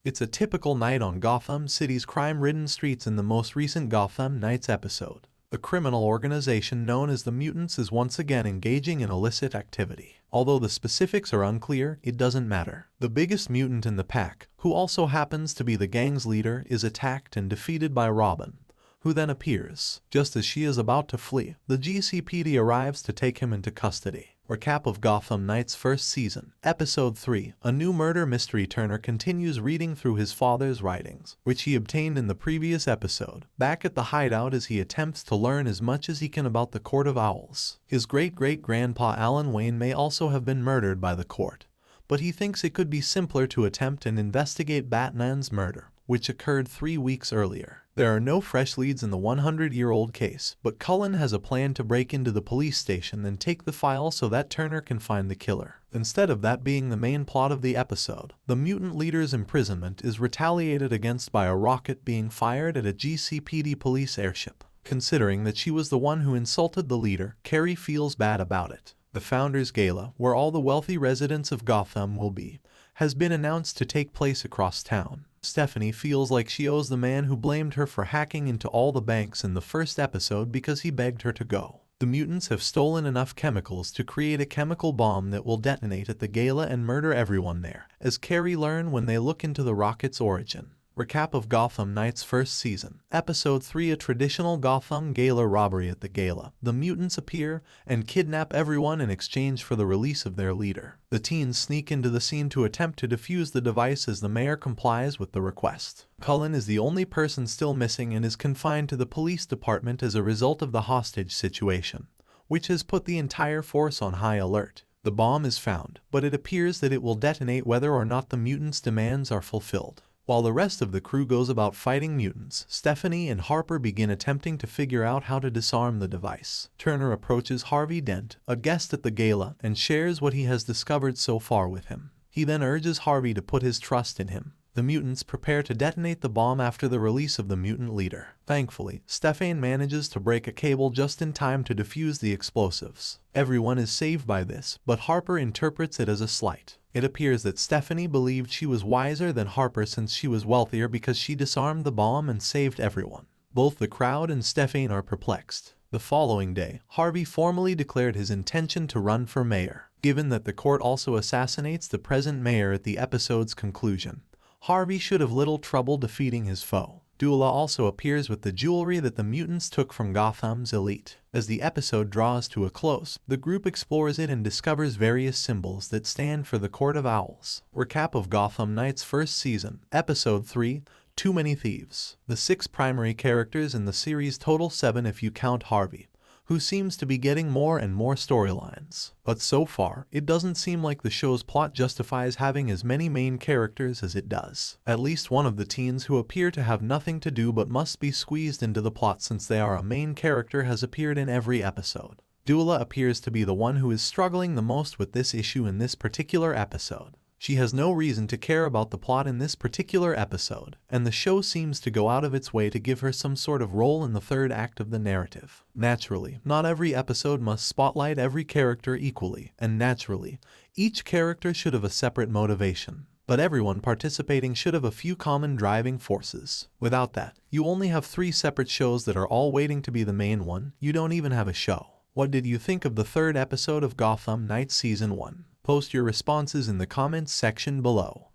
It's a typical night on Gotham City's crime-ridden streets in the most recent Gotham Knights episode. The criminal organization known as the Mutants is once again engaging in illicit activity. Although the specifics are unclear, it doesn't matter. The biggest mutant in the pack, who also happens to be the gang's leader, is attacked and defeated by Robin, who then appears. Just as she is about to flee, the GCPD arrives to take him into custody. Recap of Gotham Knights first season, episode 3. A new murder mystery. Turner continues reading through his father's writings, which he obtained in the previous episode, back at the hideout as he attempts to learn as much as he can about the Court of Owls. His great-great-grandpa Alan Wayne may also have been murdered by the court, but he thinks it could be simpler to attempt and investigate Batman's murder, which occurred 3 weeks earlier. There are no fresh leads in the 100-year-old case, but Cullen has a plan to break into the police station and take the file so that Turner can find the killer. Instead of that being the main plot of the episode, the mutant leader's imprisonment is retaliated against by a rocket being fired at a GCPD police airship. Considering that she was the one who insulted the leader, Carrie feels bad about it. The Founders Gala, where all the wealthy residents of Gotham will be, has been announced to take place across town. Stephanie feels like she owes the man who blamed her for hacking into all the banks in the first episode because he begged her to go. The mutants have stolen enough chemicals to create a chemical bomb that will detonate at the gala and murder everyone there, as Carrie learns when they look into the rocket's origin. Recap of Gotham Knights first season, episode 3. A traditional Gotham Gala robbery. At the gala, the mutants appear and kidnap everyone in exchange for the release of their leader. The teens sneak into the scene to attempt to defuse the device as the mayor complies with the request. Cullen is the only person still missing and is confined to the police department as a result of the hostage situation, which has put the entire force on high alert. The bomb is found, but it appears that it will detonate whether or not the mutants' demands are fulfilled. While the rest of the crew goes about fighting mutants, Stephanie and Harper begin attempting to figure out how to disarm the device. Turner approaches Harvey Dent, a guest at the gala, and shares what he has discovered so far with him. He then urges Harvey to put his trust in him. The mutants prepare to detonate the bomb after the release of the mutant leader. Thankfully, Stephanie manages to break a cable just in time to defuse the explosives. Everyone is saved by this, but Harper interprets it as a slight. It appears that Stephanie believed she was wiser than Harper since she was wealthier because she disarmed the bomb and saved everyone. Both the crowd and Stephanie are perplexed. The following day, Harvey formally declared his intention to run for mayor. Given that the court also assassinates the present mayor at the episode's conclusion, Harvey should have little trouble defeating his foe. Duela also appears with the jewelry that the mutants took from Gotham's elite. As the episode draws to a close, the group explores it and discovers various symbols that stand for the Court of Owls. Recap of Gotham Knights first season, episode 3. Too Many Thieves. The 6 primary characters in the series total 7 if you count Harvey, who seems to be getting more and more storylines. But so far, it doesn't seem like the show's plot justifies having as many main characters as it does. At least one of the teens who appear to have nothing to do but must be squeezed into the plot since they are a main character has appeared in every episode. Duela appears to be the one who is struggling the most with this issue in this particular episode. She has no reason to care about the plot in this particular episode, and the show seems to go out of its way to give her some sort of role in the third act of the narrative. Naturally, not every episode must spotlight every character equally, and naturally, each character should have a separate motivation. But everyone participating should have a few common driving forces. Without that, you only have 3 separate shows that are all waiting to be the main one. You don't even have a show. What did you think of the 3rd episode of Gotham Knights Season 1? Post your responses in the comments section below.